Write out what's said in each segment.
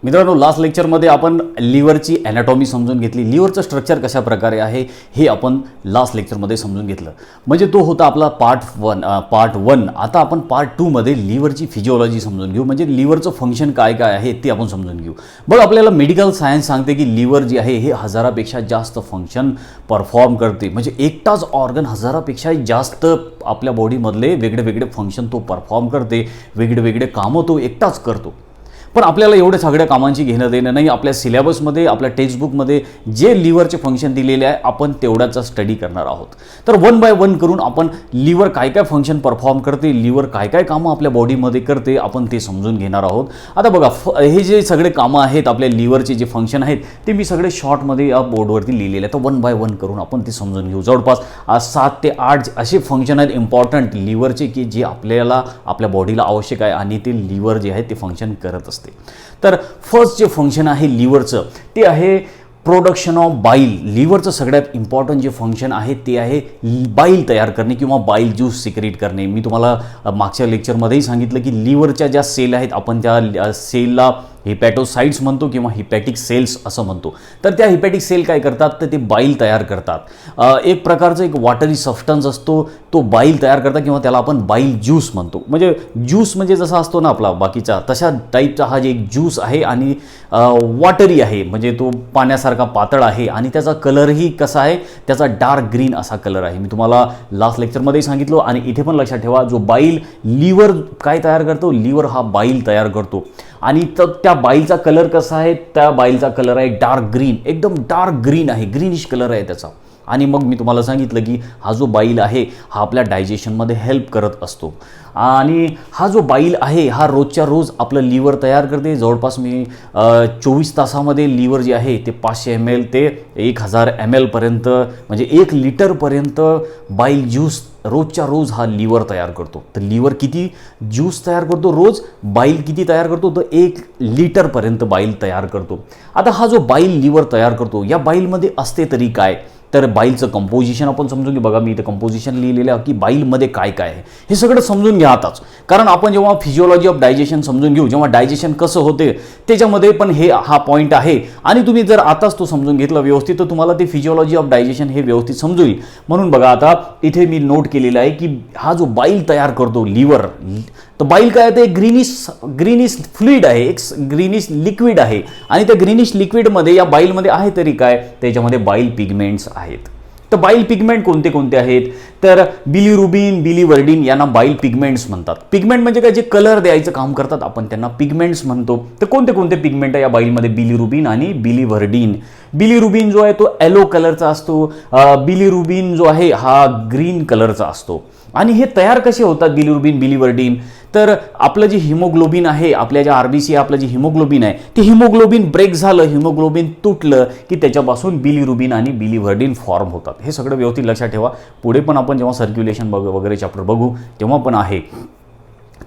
मित्रांनो, लास्ट लेक्चरमध्ये आपण लिव्हरची ॲनाटॉमी समजून घेतली. लिव्हरचं स्ट्रक्चर कशा प्रकारे आहे हे आपण लास्ट लेक्चरमध्ये समजून घेतलं. म्हणजे तो होता आपला पार्ट वन. आता आपण पार्ट 2 मध्ये लिव्हरची फिजिओलॉजी समजून घेऊ. म्हणजे लिव्हरचं फंक्शन काय काय आहे ते आपण समजून घेऊ. बघ, आपल्याला मेडिकल सायन्स सांगते की लिव्हर जी आहे हे हजारापेक्षा जास्त फंक्शन परफॉर्म करते. म्हणजे एकटाच ऑर्गन हजारापेक्षा जास्त आपल्या बॉडीमधले वेगळे वेगळे फंक्शन तो परफॉर्म करते. वेगळे वेगळे कामं तो एकटाच करतो. पण आपल्याला एवढ्या सगळ्या कामांची घेणं देणं नाही. आपल्या सिलेबसमध्ये, आपल्या टेक्स्टबुकमध्ये जे लिव्हरचे फंक्शन दिलेले आहे आपण तेवढ्याचा स्टडी करणार आहोत. तर 1 बाय 1 करून आपण लिव्हर काय काय फंक्शन परफॉर्म करते, लिव्हर काय काय कामं आपल्या बॉडीमध्ये करते, आपण ते समजून घेणार आहोत. आता बघा, हे जे सगळे कामं आहेत आपल्या लिव्हरचे जे फंक्शन आहेत ते मी सगळे शॉर्टमध्ये या बोर्डवरती लिहिलेले आहेत. तर 1 बाय 1 करून आपण ते समजून घेऊ. जवळपास 7 ते 8 असे फंक्शन आहेत इम्पॉर्टंट लिव्हरचे की जे आपल्याला आपल्या बॉडीला आवश्यक आहे आणि ते लिव्हर जे आहे ते फंक्शन करत असते. तर फर्स्ट जे फंक्शन आहे लिव्हरचं ते आहे प्रोडक्शन ऑफ बाईल. लिव्हरचं सगळ्यात इम्पॉर्टंट जे फंक्शन आहे ते आहे बाईल तयार करणे किंवा बाईल ज्यूस सिक्रेट करणे. मी तुम्हाला मागच्या लेक्चरमध्येही सांगितलं की लिव्हरच्या ज्या सेल आहेत आपण त्या सेलला हिपॅटोसाइट्स म्हणतो किंवा हिपॅटिक सेल्स असं म्हणतो. तर त्या हिपॅटिक सेल काय करतात तर ते बाईल तयार करतात. एक प्रकारचं एक वॉटरी सबस्टन्स असतो तो बाईल तयार करतात किंवा त्याला आपण बाईल ज्यूस म्हणतो. म्हणजे ज्यूस म्हणजे जसा असतो ना आपला बाकीचा तशा टाईपचा हा जे एक ज्यूस आहे आणि वॉटरी आहे. म्हणजे तो पाण्यासारखा पातळ आहे आणि त्याचा कलरही कसा आहे, त्याचा डार्क ग्रीन असा कलर आहे. मी तुम्हाला लास्ट लेक्चरमध्ये सांगितलं आणि इथे पण लक्षात ठेवा, जो बाईल लिव्हर काय तयार करतो, लिव्हर हा बाईल तयार करतो. आणि त्या बाईलचा कलर कसा आहे, त्या बाईलचा कलर आहे डार्क ग्रीन, एकदम डार्क ग्रीन आहे, ग्रीनिश कलर आहे त्याचा. आणि मग मी तुम्हाला सांगितलं की हा जो बाईल आहे हा आपल्या डायजेशनमध्ये हेल्प करत असतो. आणि हा जो बाईल आहे हा रोजच्या रोज आपलं लिव्हर तयार करते. जवळपास मी 24 तासामध्ये लिव्हर जे आहे ते 500 ml ते 1000 ml पर्यंत म्हणजे 1 लिटरपर्यंत बाईल ज्यूस रोजच्या रोज हा लिव्हर तयार करतो. तर लिव्हर किती ज्यूस तयार करतो रोज, बाईल किती तयार करतो तर 1 लिटरपर्यंत बाईल तयार करतो. आता हा जो बाईल लिव्हर तयार करतो या बाईलमध्ये असते तरी काय, तर बाईलचं कंपोजिशन आपण समजून घेऊ. बघा, मी इथं कंपोजिशन लिहिलेलं आहे की बाईलमध्ये काय काय आहे हे सगळं समजून घ्या आताच. कारण आपण जेव्हा फिजिओलॉजी ऑफ डायजेशन समजून घेऊ, जेव्हा डायजेशन कसं होते त्याच्यामध्ये पण हा पॉईंट आहे. आणि तुम्ही जर आताच तो समजून घेतला व्यवस्थित तर तुम्हाला ते फिजिओलॉजी ऑफ डायजेशन हे व्यवस्थित समजून. म्हणून बघा, आता इथे मी नोट केलेलं आहे की हा जो बाईल तयार करतो लिव्हर, तर बाईल काय आहे, ते ग्रीनिश फ्लुइड आहे, एक ग्रीनिश लिक्विड आहे. आणि त्या ग्रीनिश लिक्विडमध्ये या बाईलमध्ये आहे तरी काय, त्याच्यामध्ये बाईल पिगमेंट्स आहेत. तर बाईल पिगमेंट कोणते कोणते आहेत तर बिलिरुबिन, बिलिवर्डिन यांना बाईल पिगमेंट्स म्हणतात. पिगमेंट म्हणजे काय, जे कलर द्यायचं काम करतात आपण त्यांना पिगमेंट्स म्हणतो. तर कोणते कोणते पिगमेंट आहे या बाईलमध्ये, बिलिरुबिन आणि बिलिवर्डिन. बिलिरुबिन जो आहे तो येलो कलरचा असतो, बिलिरुबिन जो आहे हा ग्रीन कलरचा असतो. आणि हे तयार कसे होतात बिलिरुबिन, बिलिवर्डिन, तर आपलं जे हिमोग्लोबिन आहे, आपल्या ज्या RBC आपलं जे हिमोग्लोबिन आहे ते हिमोग्लोबिन ब्रेक झालं, हिमोग्लोबिन तुटलं की त्याच्यापासून बिलिरुबिन आणि बिलिवर्डिन फॉर्म होतात. हे सगळं व्यवस्थित लक्षात ठेवा. पुढे पण आपण जेव्हा सर्क्युलेशन वगैरे चॅप्टर बघू तेव्हा पण आहे.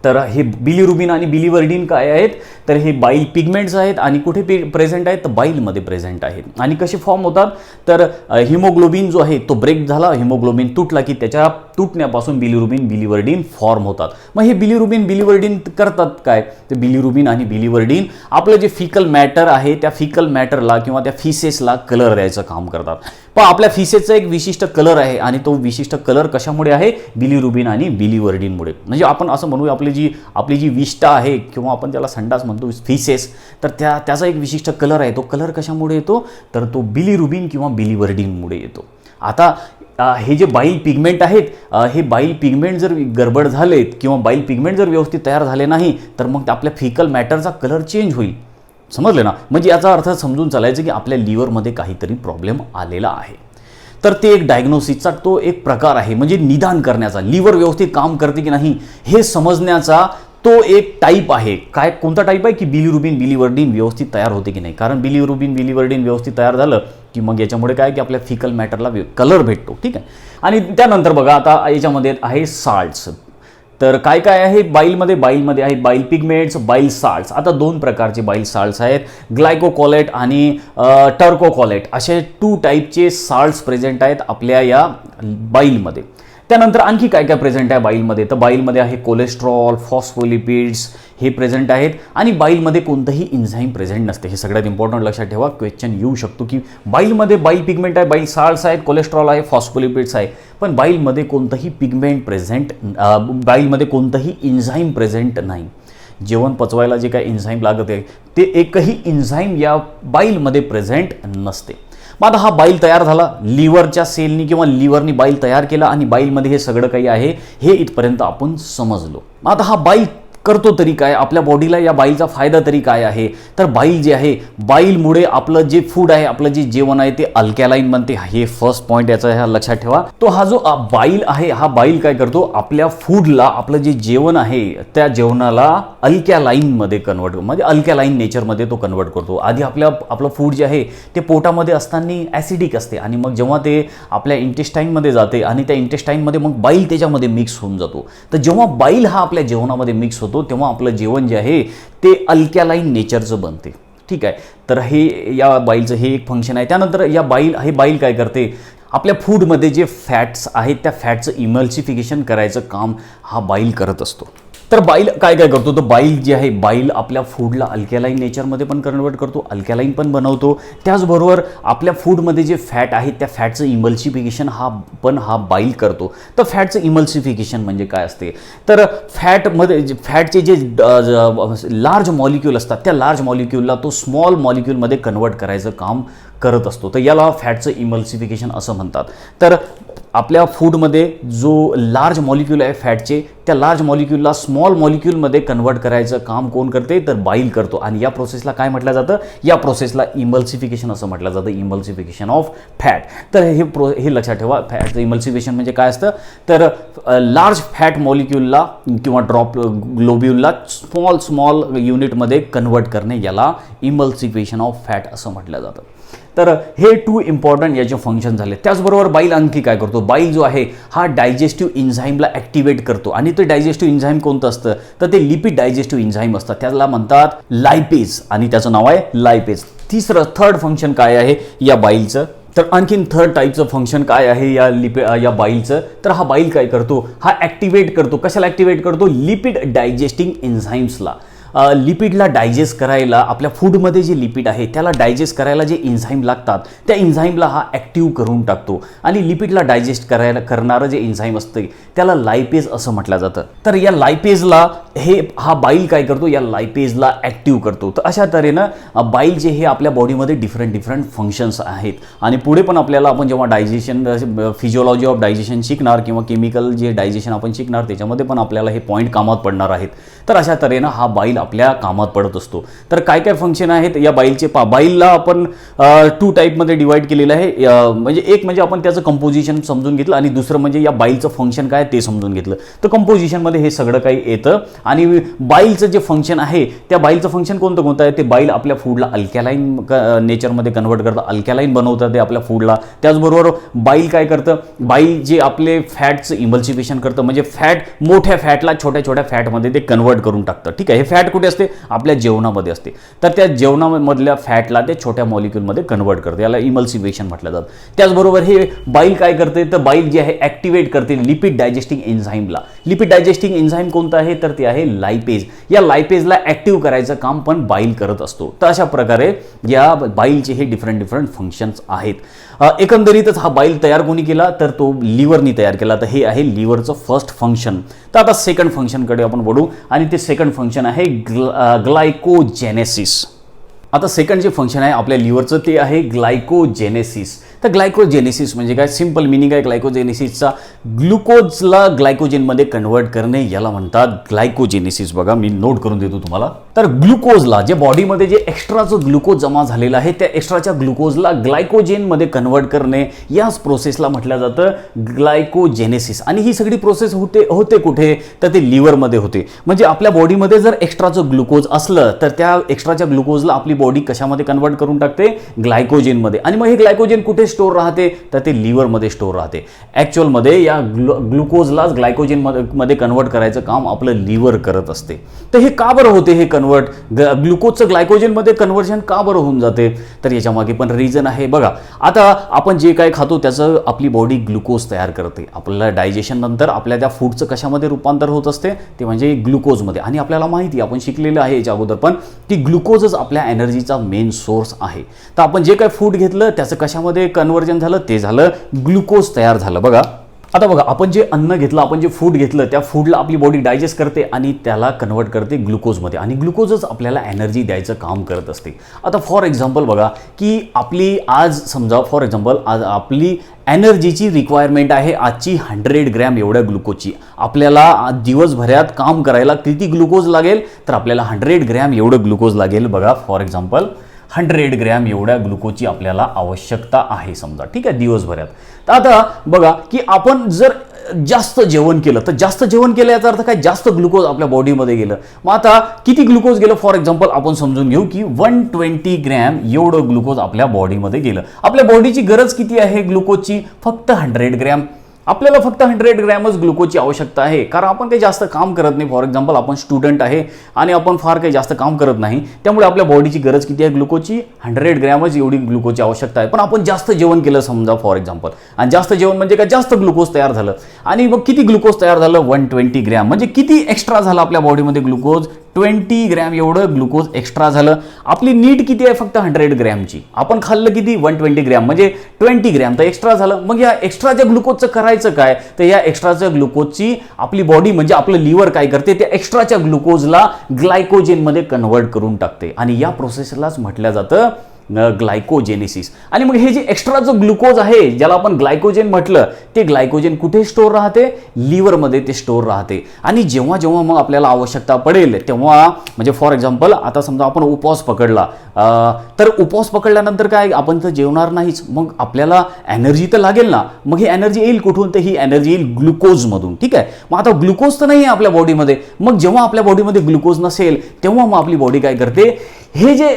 तर हे बिलिरुबिन आणि बिलिवर्डिन काय आहेत तर हे बाईल पिगमेंट्स आहेत. आणि कुठे प्रेझेंट आहेत तर बाईलमध्ये प्रेझेंट आहेत. आणि कसे फॉर्म होतात तर हिमोग्लोबिन जो आहे तो ब्रेक झाला, हिमोग्लोबिन तुटला की त्याच्या तुटण्यापासून बिलिरुबिन, बिलिवर्डिन फॉर्म होतात. मग हे बिलिरुबिन, बिलिवर्डिन करतात काय तर बिलिरुबिन आणि बिलिवर्डिन आपलं जे फिकल मॅटर आहे त्या फिकल मॅटरला किंवा त्या फिसेसला कलर द्यायचं काम करतात. पण आपल्या फिसेसचा एक विशिष्ट कलर आहे आणि तो विशिष्ट कलर कशामुळे आहे, बिलिरुबिन आणि बिलिवर्डिनमुळे. म्हणजे आपण असं म्हणू आपली जी विष्ठा आहे किंवा आपण त्याला संडास म्हणतो फिसेस, तर त्याचा एक विशिष्ट कलर आहे. तो कलर कशामुळे येतो तर तो बिलिरुबिन किंवा बिलिवर्डिनमुळे येतो. आता हे जे बाईल पिगमेंट आहेत हे बाईल पिगमेंट जर गडबड झालेत किंवा बाईल पिगमेंट जर व्यवस्थित तयार झाले नाही तर मग आपल्या फिकल मॅटरचा कलर चेंज होईल. समजले ना. म्हणजे याचा अर्थ समजून चालायचं की आपल्या लिव्हरमध्ये काहीतरी प्रॉब्लेम आलेला आहे. तर ते एक डायग्नोसिसचा तो एक प्रकार आहे. म्हणजे निदान करण्याचा, लिव्हर व्यवस्थित काम करते की नाही हे समजण्याचा तो एक टाईप आहे. काय, कोणता टाईप आहे की बिलिरुबिन, बिलिवर्डिन व्यवस्थित तयार होते की नाही. कारण बिलिरुबिन, बिलिवर्डिन व्यवस्थित तयार झालं की मग याच्यामुळे काय की आपल्या फिकल मॅटरला कलर भेटतो. ठीक आहे. आणि त्यानंतर बघा, आता याच्यामध्ये आहे साल्ट्स. तर काय काय आहे बाईलमध्ये आहे बाईल पिगमेंट्स, बाईल साल्ट्स. आता 2 प्रकारचे बाईल साल्ट्स आहेत, ग्लायकोकोलेट आणि टर्कोकोलेट असे 2 टाईपचे साल्ट्स प्रेझेंट आहेत आपल्या या बाईलमध्ये. त्यानंतर आणखी काय काय प्रेझेंट आहे बाईलमध्ये, तर बाईलमध्ये आहे कोलेस्ट्रॉल, फॉस्फोलिपिड्स हे प्रेझेंट आहेत आणि बाईलमध्ये कोणतंही एन्झाईम प्रेझेंट नसते. हे सगळ्यात इम्पॉर्टंट लक्षात ठेवा, क्वेश्चन येऊ शकतो की बाईलमध्ये बाईल पिगमेंट आहे, बाईल साल्ट्स आहेत, कोलेस्ट्रॉल आहे, फॉस्फोलिपिड्स आहे, पण बाईलमध्ये कोणतंही पिगमेंट प्रेझेंट, बाईलमध्ये कोणतंही एन्झाईम प्रेझेंट नाही. जेवण पचवायला जे काही एन्झाईम लागत आहे ते एकही एन्झाईम या बाईलमध्ये प्रेझेंट नसते. मग आता हा बाईल तयार झाला, लिव्हरच्या सेलनी किंवा लिव्हरनी बाईल तयार केला आणि बाईलमध्ये हे सगळं काही आहे हे इथपर्यंत आपण समजलो. मग आता हा बाईल करतो तरी काय, आपल्या बॉडीला या बाईलचा फायदा तरी काय आहे, तर बाईल जे आहे, बाईलमुळे आपलं जे फूड आहे, आपलं जे जेवण आहे ते अल्कॅलाईन बनते. हे फर्स्ट पॉईंट याचा ह्या लक्षात ठेवा. तो हा जो बाईल आहे, हा बाईल काय करतो, आपल्या फूडला, आपलं जे जेवण आहे त्या जेवणाला अल्कॅलाईनमध्ये कन्वर्ट, म्हणजे अल्कॅलाईन नेचरमध्ये तो कन्वर्ट करतो. आधी आपलं फूड जे आहे ते पोटामध्ये असताना ॲसिडिक असते आणि मग जेव्हा ते आपल्या इंटेस्टाईनमध्ये जाते आणि त्या इंटेस्टाईनमध्ये मग बाईल त्याच्यामध्ये मिक्स होऊन जातो. तर जेव्हा बाईल हा आपल्या जेवणामध्ये मिक्स होतो तेव्हा आपलं जेवण जे आहे ते अल्कॅलाईन नेचरचं बनते. ठीक आहे, तर हे या बाईलचं हे एक फंक्शन आहे. त्यानंतर या बाईल काय करते, आपल्या फूडमध्ये जे फॅट्स आहेत त्या फॅटचं इमल्सिफिकेशन करायचं काम हा बाईल करत असतो. तर बाईल काय करतो, तर बाईल जे आहे, बाईल आपल्या फूडला अल्कॅलाईन नेचरमध्ये पण कन्वर्ट करतो, अल्कॅलाईन पण बनवतो. त्याचबरोबर आपल्या फूडमध्ये जे फॅट आहे त्या फॅटचं इमल्सिफिकेशन हा बाईल करतो. तर फॅटचं इमल्सिफिकेशन म्हणजे काय असते, तर फॅटचे जे लार्ज मॉलिक्यूल असतात त्या लार्ज मॉलिक्यूलला तो स्मॉल मॉलिक्यूलमध्ये कन्वर्ट करायचं काम करत असतो. तर याला फॅटचं इमल्सिफिकेशन असं म्हणतात. तर आपल्या फूडमध्ये जो लार्ज मॉलिक्यूल आहे फॅटचे, त्या लार्ज मॉलिक्यूलला स्मॉल मॉलिक्यूलमध्ये कन्वर्ट करायचं काम कोण करते, तर बाईल करतो. आणि या प्रोसेसला काय म्हटलं जातं, या प्रोसेसला इमल्सिफिकेशन असं म्हटलं जातं, इमल्सिफिकेशन ऑफ फॅट. तर हे लक्षात ठेवा, फॅटचं इमल्सिफिकेशन म्हणजे काय असतं, तर लार्ज फॅट मॉलिक्यूलला किंवा ड्रॉप ग्लोब्युलला स्मॉल युनिटमध्ये कन्वर्ट करणे याला इमल्सिफिकेशन ऑफ फॅट असं म्हटलं जातं. तर हे 2 इम्पॉर्टंट याचे फंक्शन झाले. त्याचबरोबर बाईल आणखी काय करतो, बाईल जो आहे हा डायजेस्टिव्ह एन्झाईमला ॲक्टिवेट करतो. आणि ते डायजेस्टिव्ह एन्झाईम कोणतं असतं, तर ते लिपिड डायजेस्टिव्ह एन्झाईम असतात, त्याला म्हणतात लायपेज आणि त्याचं नाव आहे लायपेज. थर्ड फंक्शन काय आहे या बाईलचं, तर आणखीन थर्ड टाईपचं फंक्शन काय आहे या बाईलचं, तर हा बाईल काय करतो, हा ॲक्टिवेट करतो. कशाला ॲक्टिवेट करतो, लिपिड डायजेस्टिंग एन्झाईम्सला. लिपिडला डायजेस्ट करायला, आपल्या फूडमध्ये जे लिपिड आहे त्याला डायजेस्ट करायला जे एन्झाईम लागतात त्या एन्झाईमला हा ॲक्टिव्ह करून टाकतो. आणि लिपिडला डायजेस्ट करणारं जे एन्झाईम असतं त्याला लायपेज असं म्हटलं जातं. तर या लायपेजला हा बाईल काय करतो, या लायपेजला ॲक्टिव्ह करतो. तर अशा तऱ्हेनं बाईल जे हे आपल्या बॉडीमध्ये डिफरंट फंक्शन्स आहेत. आणि पुढे पण आपल्याला आपण जेव्हा डायजेशन, फिजिओलॉजी ऑफ डायजेशन शिकणार किंवा केमिकल जे डायजेशन आपण शिकणार त्याच्यामध्ये पण आपल्याला हे पॉईंट कामात पडणार आहेत. तर अशा तऱ्हेनं हा बाईल आपल्या कामात पडत असतो. तर काय काय फंक्शन आहेत या बाईलचे, बाईलला आपण 2 टाईपमध्ये डिवाइड केलेलं आहे. म्हणजे एक म्हणजे आपण त्याचं कंपोजिशन समजून घेतलं आणि दुसरं म्हणजे या बाईलचं फंक्शन काय ते समजून घेतलं. तर कंपोजिशनमध्ये हे सगळं काही येतं. आणि बाईलचं जे फंक्शन आहे त्या बाईलचं फंक्शन कोणतं आहे, ते बाईल आपल्या फूडला अल्कॅलाईन नेचरमध्ये कन्वर्ट करतं, अल्कॅलाईन बनवतं ते आपल्या फूडला. त्याचबरोबर बाईल काय करतं, बाईल जे आपले फॅटचं इमल्सिफिकेशन करतं, म्हणजे मोठ्या फॅटला छोट्या फॅटमध्ये ते कन्वर्ट करून टाकतं. ठीक आहे, हे फॅट कुठे असते, आपल्या जेवणामध्ये असते. तर त्या जेवणामधल्या फॅटला ते छोट्या मॉलिक्यूलमध्ये कन्वर्ट करते, याला इमल्सिफिकेशन म्हटलं जातं. त्याचबरोबर हे बाईल काय करते, तर बाईल जे आहे ॲक्टिवेट करते लिपिड डायजेस्टिंग एन्झाईमला. लिपिड डायजेस्टिंग एन्झाईम कोणतं आहे, तर ते आहे लायपेज. या लायपेजला ॲक्टिव्ह करायचं काम पण बाईल करत असतो. तर अशा प्रकारे या बाईलचे हे डिफरंट फंक्शन्स आहेत. एकंदरीतच हा बाईल तयार कोणी केला, तर तो लिव्हरनी तयार केला. तर हे आहे लिव्हरचं फर्स्ट फंक्शन. तर आता सेकंड फंक्शनकडे आपण वळू आणि ते सेकंड फंक्शन आहे ग्लायकोजेनेसिस. आता सेकंड जे फंक्शन आहे आपल्या लिव्हरचं ते आहे ग्लायकोजेनेसिस. तर ग्लायकोजेनेसिस म्हणजे काय, सिंपल मिनिंग आहे ग्लायकोजेनेसिसचा, ग्लुकोजला ग्लायकोजेनमध्ये कन्वर्ट करणे याला म्हणतात ग्लायकोजेनेसिस. बघा मी नोट करून देतो तुम्हाला. तर ग्लुकोजला, जे बॉडीमध्ये जे एक्स्ट्राचं ग्लुकोज जमा झालेलं आहे त्या एक्स्ट्राच्या ग्लुकोजला ग्लायकोजेनमध्ये कन्वर्ट करणे याच प्रोसेसला म्हटलं जातं ग्लायकोजेनेसिस. आणि ही सगळी प्रोसेस होते कुठे, तर ते लिव्हरमध्ये होते. म्हणजे आपल्या बॉडीमध्ये जर एक्स्ट्राचं ग्लुकोज असलं तर त्या एक्स्ट्राच्या ग्लुकोजला आपली बॉडी कशामध्ये कन्वर्ट करून टाकते, ग्लायकोजेनमध्ये. आणि मग हे ग्लायकोजेन कुठे स्टोअर राहते, तर ते लिव्हरमध्ये स्टोअर राहते. ॲक्च्युअलमध्ये या ग्लुकोजलाच ग्लायकोजेनमध्ये कन्वर्ट करायचं काम आपलं लिव्हर करत असते. तर हे का बरं होते, हे कन्वर्ट ग्लुकोजचं ग्लायकोजेनमध्ये कन्व्हर्जन का बरं होऊन जाते, तर याच्यामागे पण रिझन आहे. बघा, आता आपण जे काय खातो त्याचं आपली बॉडी ग्लुकोज तयार करते. आपल्याला डायजेशन नंतर आपल्या त्या फूडचं कशामध्ये रूपांतर होत असते, ते म्हणजे ग्लुकोजमध्ये. आणि आपल्याला माहिती, आपण शिकलेलं आहे याच्या अगोदर पण, की ग्लुकोजच आपल्या एनर्जीचा मेन सोर्स आहे. तर आपण जे काय फूड घेतलं त्याचं कशामध्ये कन्व्हर्जन झालं, ते झालं ग्लुकोज तयार झालं. बघा, आता बघा, आपण जे अन्न घेतलं, आपण जे फूड घेतलं, त्या फूडला आपली बॉडी डायजेस्ट करते आणि त्याला कन्वर्ट करते ग्लुकोजमध्ये, आणि ग्लुकोजच आपल्याला एनर्जी द्यायचं काम करत असते. आता फॉर एक्झाम्पल बघा, की आपली आज समजा फॉर एक्झाम्पल आज आपली एनर्जीची रिक्वायरमेंट आहे आजची 100 ग्रॅम एवढ्या ग्लुकोजची. आपल्याला दिवसभरात काम करायला किती ग्लुकोज लागेल, तर आपल्याला 100 ग्रॅम एवढं ग्लुकोज लागेल. बघा, फॉर एक्झाम्पल 100 ग्रॅम एवढ्या ग्लुकोजची आपल्याला आवश्यकता आहे समजा, ठीक आहे, दिवसभरात. तर आता बघा, की आपण जर जास्त जेवण केलं, तर जास्त जेवण केलं याचा अर्थ काय, जास्त ग्लुकोज आपल्या बॉडीमध्ये गेलं. मग आता किती ग्लुकोज गेलं, फॉर एक्झाम्पल आपण समजून घेऊ की 120 ग्रॅम एवढं ग्लुकोज आपल्या बॉडीमध्ये गेलं. आपल्या बॉडीची गरज किती आहे ग्लुकोजची, फक्त 100 ग्रॅम. आपल्याला फक्त 100 ग्रॅमच ग्लुकोजची आवश्यकता आहे, कारण आपण काही जास्त काम करत नाही. फॉर एक्झाम्पल आपण स्टुडंट आहे आणि आपण फार काही जास्त काम करत नाही, त्यामुळे आपल्या बॉडीची गरज किती आहे ग्लुकोजची, 100 ग्रॅमच एवढी ग्लुकोजची आवश्यकता आहे. पण आपण जास्त जेवण केलं समजा फॉर एक्झाम्पल, आणि जास्त जेवण म्हणजे काय, जास्त ग्लुकोज तयार झालं. आणि मग किती ग्लुकोज तयार झालं, 120 ग्रॅम. म्हणजे किती एक्स्ट्रा झालं आपल्या बॉडीमध्ये ग्लुकोज, 20 ग्रॅम एवढं ग्लुकोज एक्स्ट्रा झालं. आपली नीड किती आहे, फक्त 100 ग्रॅमची. आपण खाल्लं किती, 120 ग्रॅम, म्हणजे 20 ग्रॅम तर एक्स्ट्रा झालं. मग या एक्स्ट्राच्या ग्लुकोजचं करायचं काय, तर या एक्स्ट्राच्या ग्लुकोजची आपली बॉडी म्हणजे आपलं लिव्हर काय करते, त्या एक्स्ट्राच्या ग्लुकोजला ग्लायकोजेनमध्ये कन्वर्ट करून टाकते, आणि या प्रोसेसलाच म्हटलं जातं ग्लायकोजेनेसिस. आणि मग हे जे एक्स्ट्रा जो ग्लुकोज आहे, ज्याला आपण ग्लायकोजेन म्हटलं, ते ग्लायकोजेन कुठे स्टोअर राहते, लिव्हरमध्ये ते स्टोअर राहते. आणि जेव्हा जेव्हा मग आपल्याला आवश्यकता पडेल तेव्हा, म्हणजे फॉर एक्झाम्पल आता समजा आपण उपवास पकडला, तर उपवास पकडल्यानंतर काय, आपण तर जेवणार नाहीच, मग आपल्याला एनर्जी तर लागेल ना. मग ही एनर्जी येईल कुठून, तर ही एनर्जी येईल ग्लुकोजमधून, ठीक आहे. मग आता ग्लुकोज तर नाही आहे आपल्या बॉडीमध्ये. मग जेव्हा आपल्या बॉडीमध्ये ग्लुकोज नसेल, तेव्हा मग आपली बॉडी काय करते, हे जे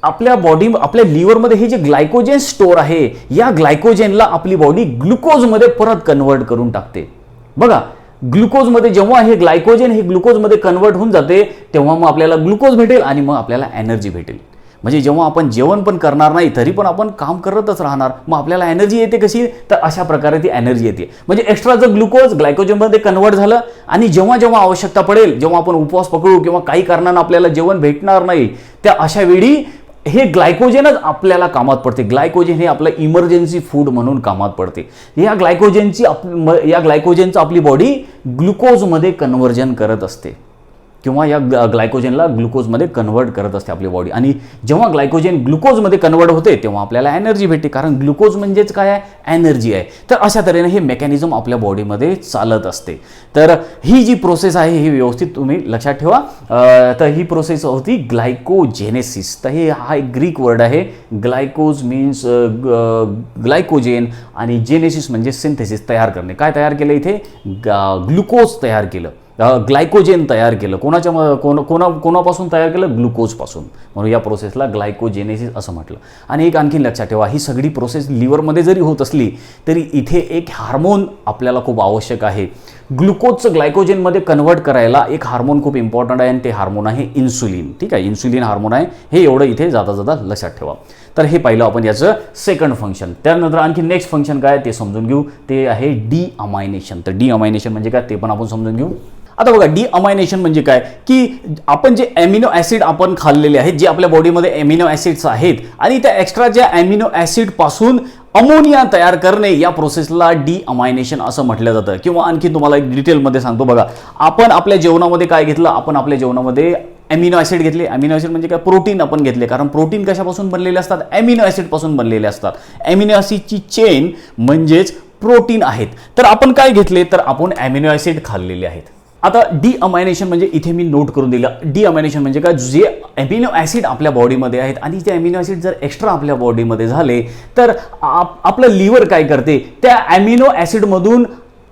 आपल्या लिव्हरमध्ये हे जे ग्लायकोजेन स्टोअर आहे, या ग्लायकोजेनला आपली बॉडी ग्लुकोजमध्ये परत कन्वर्ट करून टाकते. बघा, ग्लुकोजमध्ये जेव्हा हे ग्लायकोजेन हे ग्लुकोजमध्ये कन्वर्ट होऊन जाते, तेव्हा मग आपल्याला ग्लुकोज भेटेल आणि मग आपल्याला एनर्जी भेटेल. म्हणजे जेव्हा आपण जेवण पण करणार नाही तरी पण आपण काम करतच राहणार, मग आपल्याला एनर्जी येते कशी, तर अशा प्रकारे ती एनर्जी येते. म्हणजे एक्स्ट्रा जर ग्लुकोज ग्लायकोजेनमध्ये कन्वर्ट झालं, आणि जेव्हा जेव्हा आवश्यकता पडेल, जेव्हा आपण उपवास पकडू किंवा काही कारणानं आपल्याला जेवण भेटणार नाही, त्या अशा वेळी हे ग्लायकोजेनच आपल्याला कामात पडते. ग्लायकोजेन हे आपलं इमर्जन्सी फूड म्हणून कामात पडते. या ग्लायकोजेनचं आपली बॉडी ग्लुकोजमध्ये कन्व्हर्जन करत असते, किंवा या ग्लायकोजेनला ग्लुकोजमध्ये कन्वर्ट करत असते आपली बॉडी. आणि जेव्हा ग्लायकोजेन ग्लुकोजमध्ये कन्वर्ट होते, तेव्हा आपल्याला एनर्जी भेटते, कारण ग्लुकोज म्हणजेच काय आहे, एनर्जी आहे. तर अशा तऱ्हेने हे मेकॅनिझम आपल्या बॉडीमध्ये चालत असते. तर ही जी प्रोसेस आहे ही व्यवस्थित तुम्ही लक्षात ठेवा. तर ही प्रोसेस होती ग्लायकोजेनेसिस. तर हे हा एक ग्रीक वर्ड आहे. ग्लायकोज मीन्स ग्लायकोजेन, आणि जेनेसिस म्हणजे सिंथेसिस, तयार करणे. काय तयार केलं इथे, ग्लुकोज तयार केलं, ग्लायकोजेन तयार केलं. कोणापासून तयार केलं, ग्लुकोजपासून. म्हणून या प्रोसेसला ग्लायकोजेनेसिस असं म्हटलं. आणि एक आणखी लक्षात ठेवा, ही सगळी प्रोसेस लिव्हरमध्ये जरी होत असली तरी इथे एक हार्मोन आपल्याला खूप आवश्यक आहे. ग्लुकोजचं ग्लायकोजेनमध्ये कन्वर्ट करायला एक हार्मोन खूप इम्पॉर्टंट आहे, आणि ते हार्मोन आहे इन्सुलिन. ठीक आहे, इन्सुलिन हार्मोन आहे. हे एवढं इथे जाता जाता लक्षात ठेवा. तर हे पाहिलं आपण याचं सेकंड फंक्शन. त्यानंतर आणखी नेक्स्ट फंक्शन काय ते समजून घेऊ, ते आहे डीअमायनेशन. तर डीअमायनेशन म्हणजे काय ते पण आपण समजून घेऊ. आता बघा, डीअमायनेशन म्हणजे काय, की आपण जे अॅमिनो ॲसिड आपण खाल्लेले आहेत, जे आपल्या बॉडीमध्ये अॅमिनो ॲसिड्स आहेत, आणि त्या एक्स्ट्रा ज्या अॅमिनो ॲसिड पासून अमोनिया तयार करणे, या प्रोसेसला डीअमायनेशन असं म्हटलं जातं. किंवा आणखी तुम्हाला एक डिटेलमध्ये सांगतो. बघा, आपण आपल्या जेवणामध्ये काय घेतलं, आपण आपल्या जेवणामध्ये अॅमिनो ॲसिड घेतले. अॅमिनो ॲसिड म्हणजे काय, प्रोटीन आपण घेतले, कारण प्रोटीन कशापासून बनलेले असतात, अॅमिनो ॲसिड पासून बनलेले असतात. अॅमिनो ॲसिडची चेन म्हणजेच प्रोटीन आहेत. तर आपण काय घेतले, तर आपण अॅमिनो ॲसिड खाल्लेले आहेत. आता डीअमायनेशन म्हणजे इथे मी नोट करून दिलं. डीअमायनेशन म्हणजे काय, जे अॅमिनो ॲसिड आपल्या बॉडीमध्ये आहेत, आणि ते अॅमिनो ॲसिड जर एक्स्ट्रा आपल्या बॉडीमध्ये झाले, तर आपलं लिव्हर काय करते, त्या अॅमिनो ॲसिडमधून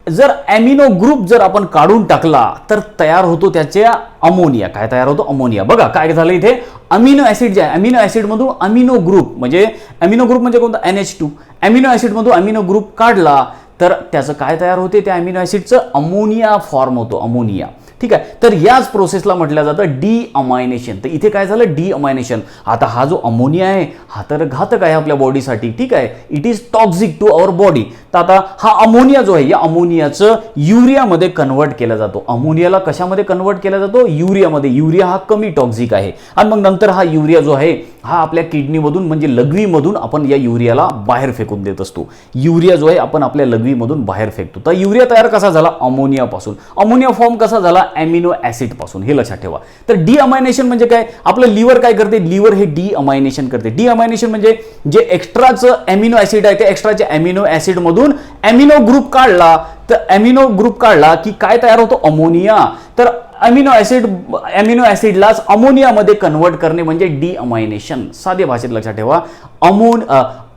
जर ॲमिनो ग्रुप जर आपण काढून टाकला तर तयार होतो त्याच्या अमोनिया. काय तयार होतो? अमोनिया. बघा काय झालं इथे, अमिनो ऍसिड जे आहे, अमिनो ऍसिड मधून अमिनो ग्रुप म्हणजे कोणता? NH2. अमिनो ऍसिड मधून अमिनो ग्रुप काढला तर त्याचं काय तयार होते? त्या अमिनो ऍसिडचं अमोनिया फॉर्म होतो, अमोनिया. ठीक आहे, तर याच प्रोसेसला म्हटलं जातं डीअमायनेशन. तर इथे काय झालं? डीअमायनेशन. आता हा जो अमोनिया आहे हा तर घातक आहे आपल्या बॉडीसाठी. ठीक आहे, it is toxic to our body. तर आता हा अमोनिया जो आहे या अमोनियाचं युरियामध्ये कन्वर्ट केला जातो. अमोनियाला कशामध्ये कन्वर्ट केला जातो? युरियामध्ये. युरिया हा कमी टॉक्सिक आहे आणि मग नंतर हा युरिया जो आहे हा आपल्या किडनीमधून म्हणजे लघवीमधून आपण या युरियाला बाहेर फेकून देत असतो. युरिया जो आहे आपण आपल्या लघवीमधून बाहेर फेकतो. तर युरिया तयार कसा झाला? अमोनियापासून. अमोनिया फॉर्म कसा झाला? ॲमिनो ऍसिड पासून. हे लक्षात ठेवा. तर डीअमायनेशन म्हणजे काय? आपलं लिव्हर काय करते? लिव्हर हे डीअमायनेशन करते. डीअमायनेशन म्हणजे जे एक्स्ट्राचं ॲमिनो ऍसिड आहे त्या एक्स्ट्राच्या ॲमिनो ऍसिड मधून ॲमिनो ग्रुप काढला, तर ॲमिनो ग्रुप काढला की काय तयार होतो? अमोनिया. तर अमिनो ऍसिडलाच अमोनियामध्ये कन्वर्ट करणे म्हणजे डीअमायनेशन. साध्या भाषेत लक्षात ठेवा,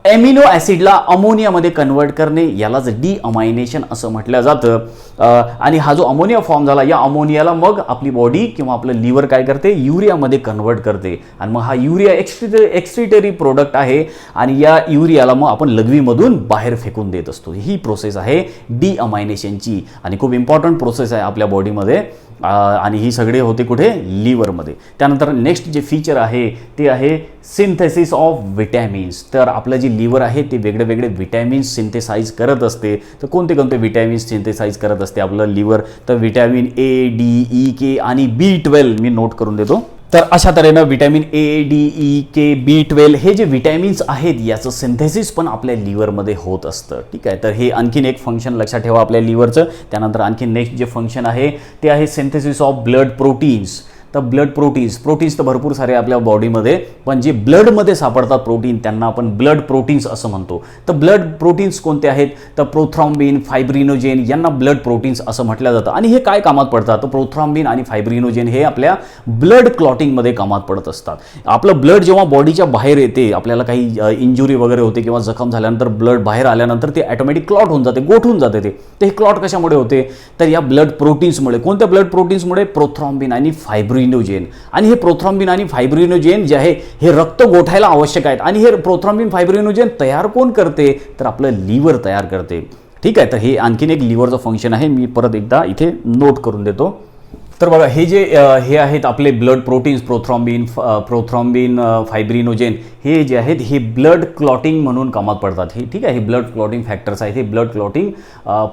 अमिनो ऍसिडला अमोनियामध्ये कन्वर्ट करणे यालाच डीअमायनेशन असं म्हटलं जातं. आणि हा जो अमोनिया फॉर्म झाला या अमोनियाला मग आपली बॉडी किंवा आपलं लिव्हर काय करते? युरियामध्ये कन्वर्ट करते आणि मग हा युरिया एक्स्ट्रिटरी प्रोडक्ट आहे आणि या युरियाला मग आपण लघवीमधून बाहेर फेकून देत असतो. ही प्रोसेस आहे डीअमायनेशनची आणि खूप इम्पॉर्टंट प्रोसेस आहे आपल्या बॉडीमध्ये आणि ही सगळे होते कुठे? लिव्हरमध्ये. त्यानंतर नेक्स्ट जे फीचर आहे ते आहे सिंथेसिस ऑफ विटॅमिन्स. तर आपलं जे लिव्हर आहे ते वेगळे वेगळे विटॅमिन्स सिंथेसाइज करत असते. तर कोणते कोणते विटॅमिन्स सिंथेसाइज करत असते आपलं लिव्हर? तर vitamin A, D, E, K आणि B12 मी नोट करून देतो. तर अशा तऱ्हेनं vitamin A, D, E, K, B12 हे जे विटॅमिन्स आहेत याचं सिंथेसिस पण आपल्या लिव्हरमध्ये होत असतं. ठीक आहे, तर हे आणखीन एक फंक्शन लक्षात ठेवा आपल्या लिव्हरचं. त्यानंतर आणखीन नेक्स्ट जे फंक्शन आहे ते आहे सिंथेसिस ऑफ ब्लड प्रोटीन्स. तर ब्लड प्रोटीन्स तर भरपूर सारे आपल्या बॉडीमध्ये, पण जे ब्लडमध्ये सापडतात प्रोटीन त्यांना आपण ब्लड प्रोटीन्स असं म्हणतो. तर ब्लड प्रोटीन्स कोणते आहेत? तर प्रोथ्रॉम्बिन, फायब्रिनोजेन यांना ब्लड प्रोटीन्स असं म्हटलं जातं. आणि हे काय कामात पडतात? तर प्रोथ्रॉम्बिन आणि फायब्रिनोजेन हे आपल्या ब्लड क्लॉटिंगमध्ये कामात पडत असतात. आपलं ब्लड जेव्हा बॉडीच्या बाहेर येते, आपल्याला काही इंजुरी वगैरे होते किंवा जखम झाल्यानंतर ब्लड बाहेर आल्यानंतर ते ऑटोमॅटिक क्लॉट होऊन जाते, गोठून जाते ते. तर हे क्लॉट कशामुळे होते? तर या ब्लड प्रोटीन्समुळे. कोणत्या ब्लड प्रोटीन्समुळे? प्रोथ्रॉम्बिन आणि फायब्रिनोजेन. आणि हे प्रोथ्रॉम्बिन आणि फायब्रिनोजेन जे आहे हे रक्त गोठायला आवश्यक आहेत आणि हे प्रोथ्रॉम्बिन फायब्रिनोजेन तयार कोण करते? तर आपलं लिव्हर तयार करते. ठीक आहे, तर हे आणखीन एक लिव्हरचं फंक्शन आहे. मी परत एकदा इथे नोट करून देतो. तर बघा हे जे हे आहेत आपले ब्लड प्रोटीन्स, प्रोथ्रॉम्बिन, फायब्रिनोजेन हे जे आहेत हे ब्लड क्लॉटिंग म्हणून कामात पडतात. हे ठीक आहे, हे ब्लड क्लॉटिंग फॅक्टर्स आहेत, हे ब्लड क्लॉटिंग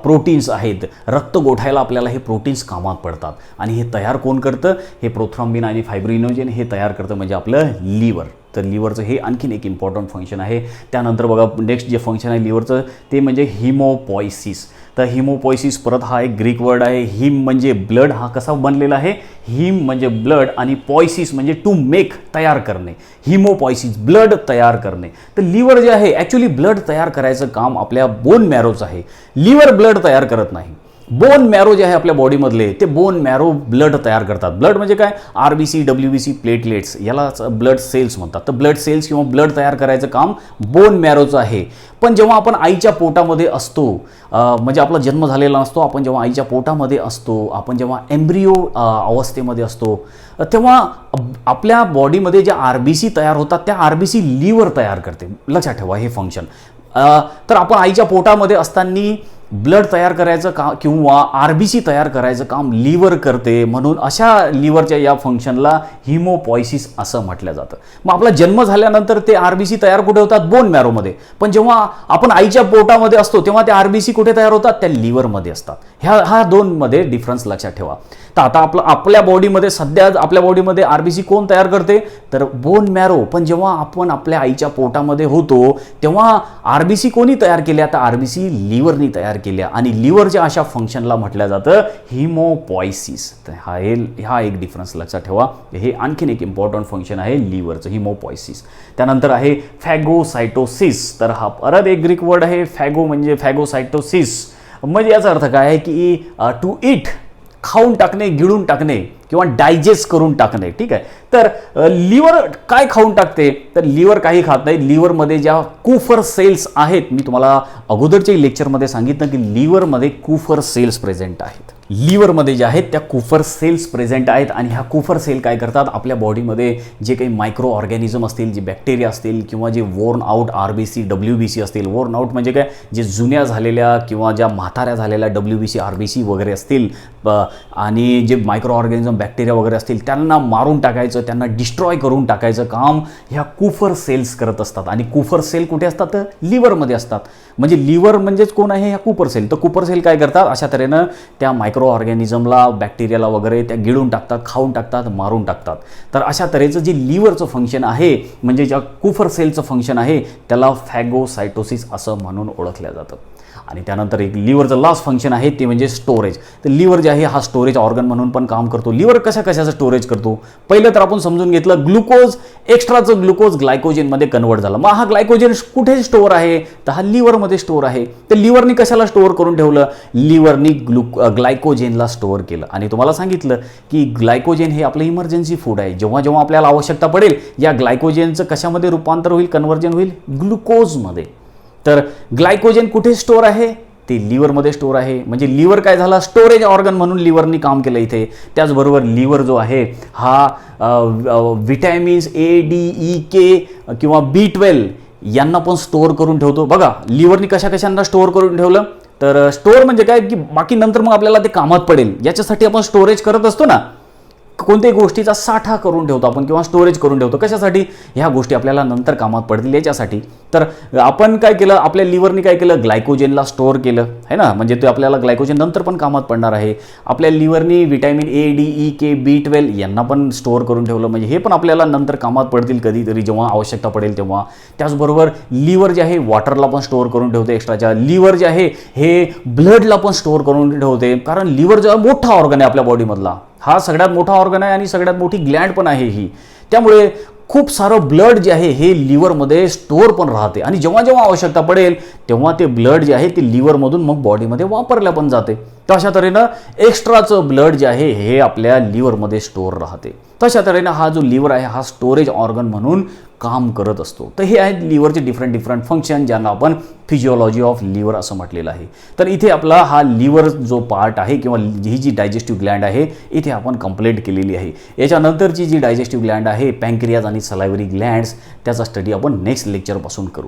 प्रोटीन्स आहेत. रक्त गोठायला आपल्याला हे प्रोटीन्स कामात पडतात आणि हे तयार कोण करतं? हे प्रोथ्रॉम्बिन आणि फायब्रिनोजेन हे तयार करतं म्हणजे आपलं लिव्हर. तर लिव्हरचं हे आणखीन एक इम्पॉर्टंट फंक्शन आहे. त्यानंतर बघा नेक्स्ट जे फंक्शन आहे लिव्हरचं ते म्हणजे हिमोपॉयसिस. तर हिमोपॉयसिस परत हा एक ग्रीक वर्ड आहे. हिम म्हणजे ब्लड, हा कसा बनलेला आहे? हिम म्हणजे ब्लड आणि पॉयसिस म्हणजे टू मेक, तयार करणे. हिमोपॉयसिस ब्लड तयार करणे. तर लिव्हर जे आहे ॲक्च्युली ब्लड तयार करायचं काम आपल्या बोन मॅरोचं आहे. लिव्हर ब्लड तयार करत नाही. बोन मॅरो जे आहे आपल्या बॉडीमधले ते बोन मॅरो ब्लड तयार करतात. ब्लड म्हणजे काय? RBC, WBC, प्लेटलेट्स यालाच ब्लड सेल्स म्हणतात. तर ब्लड सेल्स किंवा ब्लड तयार करायचं काम बोन मॅरोचं आहे. पण जेव्हा आपण आईच्या पोटामध्ये असतो, म्हणजे आपला जन्म झालेला नसतो, आपण जेव्हा आईच्या पोटामध्ये असतो, आपण जेव्हा एम्ब्रियो अवस्थेमध्ये असतो, तेव्हा आपल्या बॉडीमध्ये ज्या RBC तयार होतात त्या RBC लिव्हर तयार करते. लक्षात ठेवा हे फंक्शन. तर आपण आईच्या पोटामध्ये असताना ब्लड तयार करायचं काम किंवा RBC तयार करायचं काम लिव्हर करते. म्हणून अशा लिव्हरच्या या फंक्शनला हिमोपॉयसिस असं म्हटलं जातं. मग आपला जन्म झाल्यानंतर ते RBC तयार कुठे होतात? बोन मॅरोमध्ये. पण जेव्हा आपण आईच्या पोटामध्ये असतो तेव्हा ते RBC कुठे तयार होतात? त्या लिव्हरमध्ये असतात. हा दोनमध्ये डिफरन्स लक्षात ठेवा. तर आता आपल्या बॉडीमध्ये सध्या आपल्या बॉडीमध्ये RBC कोण तयार करते? तर बोन मॅरो. पण जेव्हा आपण आपल्या आईच्या पोटामध्ये होतो तेव्हा RBC कोणी तयार केल्या? आता RBC लिव्हरनी तयार केल्या आणि लिव्हरच्या अशा फंक्शनला म्हटलं जातं हिमोपॉयसिस. तर हा एक डिफरन्स लक्षात ठेवा. हे आणखीन एक इम्पॉर्टंट फंक्शन आहे लिव्हरचं, हिमोपॉयसिस. त्यानंतर आहे फॅगोसायटोसिस. तर हा परत एक ग्रीक वर्ड आहे. फॅगो म्हणजे फॅगोसायटोसिस म्हणजे याचा अर्थ काय आहे की टू इट, खाऊन टाकणे, गिळून टाकणे किंवा डायजेस्ट करून टाकणे, ठीक आहे. तर लिव्हर काय खाऊन टाकते, तर लिव्हर काही खात नाही. लिव्हरमध्ये ज्या कुफर सेल्स आहेत, मी तुम्हाला अगोदरच्या लेक्चरमध्ये सांगितलं की लिव्हरमध्ये कुफर सेल्स प्रेझेंट आहेत. लिव्हरमध्ये जे आहेत त्या कुफर सेल्स प्रेझेंट आहेत आणि ह्या कुफर सेल काय करतात, आपल्या बॉडीमध्ये जे काही मायक्रो ऑर्गॅनिझम असतील, जे बॅक्टेरिया असतील किंवा जे वोर्न आउट RBC WBC असतील, वोर्न आउट म्हणजे काय, जे जुन्या झालेल्या किंवा ज्या म्हाताऱ्या झालेल्या WBC RBC वगैरे असतील आणि जे मायक्रो ऑर्गॅनिझम बॅक्टेरिया वगैरे असतील त्यांना मारून टाकायचं, त्यांना डिस्ट्रॉय करून टाकायचं काम ह्या कुफर सेल्स करत असतात. आणि कुफर सेल कुठे असतात, तर लिव्हरमध्ये असतात. म्हणजे लिव्हर म्हणजेच कोण आहे, ह्या कुपर सेल. तर कुपर सेल काय करतात, अशा तऱ्हेनं त्या मायक्रो ऑर्गॅनिझमला, बॅक्टेरियाला वगैरे त्या गिळून टाकतात, खाऊन टाकतात, मारून टाकतात. तर अशा तऱ्हेचं जे लिव्हरचं फंक्शन आहे, म्हणजे ज्या कुफर सेलचं फंक्शन आहे, त्याला फॅगोसायटोसिस असं म्हणून ओळखलं जातं. आणि त्यानंतर एक लिव्हरचं लास्ट फंक्शन आहे ते म्हणजे स्टोरेज. तर लिव्हर जे आहे हा स्टोरेज ऑर्गन म्हणून पण काम करतो. लिव्हर कशाचं स्टोरेज करतो, पहिलं तर आपण समजून घेतलं, ग्लुकोज, एक्स्ट्राचं ग्लुकोज ग्लायकोजेनमध्ये कन्वर्ट झालं. मग हा ग्लायकोजेन कुठे स्टोअर आहे, तर हा लिव्हरमध्ये स्टोअर आहे. तर लिव्हरनी कशाला स्टोअर करून ठेवलं, लिव्हरनी ग्लायकोजेनला स्टोअर केलं. आणि तुम्हाला सांगितलं की ग्लायकोजेन हे आपलं इमर्जन्सी फूड आहे. जेव्हा जेव्हा आपल्याला आवश्यकता पडेल या ग्लायकोजेनचं कशामध्ये रूपांतर होईल, कन्व्हर्जन होईल, ग्लुकोजमध्ये. तर ग्लायकोजेन कुठे स्टोअर आहे, ते लिव्हरमध्ये स्टोअर आहे. म्हणजे लिव्हर काय झाला, स्टोरेज ऑर्गन म्हणून लिव्हरनी काम केलं इथे. त्याचबरोबर लिव्हर जो आहे हा vitamins A, D, E, K किंवा B12 यांना पण स्टोअर करून ठेवतो. बघा लिव्हरनी कशांना स्टोअर करून ठेवलं, तर स्टोअर म्हणजे काय की बाकी नंतर मग आपल्याला ते कामात पडेल, याच्यासाठी आपण स्टोरेज करत असतो ना, कोणत्याही गोष्टीचा साठा करून ठेवतो आपण किंवा स्टोरेज करून ठेवतो. कशासाठी, ह्या गोष्टी आपल्याला नंतर कामात पडतील याच्यासाठी. तर आपण काय केलं, आपल्या लिव्हरनी काय केलं, ग्लायकोजेनला स्टोअर केलं आहे ना, म्हणजे ते आपल्याला ग्लायकोजेन नंतर पण कामात पडणार आहे. आपल्या लिव्हरनी vitamin A, D, E, K, B12 यांना पण स्टोअर करून ठेवलं, म्हणजे हे पण आपल्याला नंतर कामात पडतील कधीतरी जेव्हा आवश्यकता पडेल तेव्हा. त्याचबरोबर लिव्हर जे आहे वॉटरला पण स्टोअर करून ठेवते एक्स्ट्राच्या. लिव्हर जे आहे हे ब्लडला पण स्टोअर करून ठेवते, कारण लिव्हर जो मोठा ऑर्गन आहे आपल्या बॉडीमधला, हा सगळ्यात मोठा ऑर्गन आहे आणि सगळ्यात मोठी ग्लँड पण आहे ही. त्यामुळे खूप सारं ब्लड जे आहे हे लिव्हरमध्ये स्टोअर पण राहते आणि जेव्हा जेव्हा आवश्यकता पडेल तेव्हा ते ब्लड जे आहे ते लिव्हरमधून मग बॉडीमध्ये वापरल्या पण जाते. तर अशा तऱ्हेनं एक्स्ट्राचं ब्लड जे आहे हे आपल्या लिव्हरमध्ये स्टोअर राहते. तशा तऱ्हेनं हा जो लिव्हर आहे हा स्टोरेज ऑर्गन म्हणून काम करत असतो. तर हे आहेत लिव्हरचे डिफरंट फंक्शन, ज्यांना आपण फिजिओलॉजी ऑफ लिव्हर असं म्हटलेलं आहे. तर इथे आपला हा लिव्हर जो पार्ट आहे किंवा ही जी डायजेस्टिव्ह ग्लँड आहे इथे आपण कंप्लीट केलेली आहे. याच्यानंतरची जी डायजेस्टिव्ह ग्लँड आहे पँक्रियाज आणि सलायव्हरी ग्लँड्स, त्याचा स्टडी आपण नेक्स्ट लेक्चरपासून करू.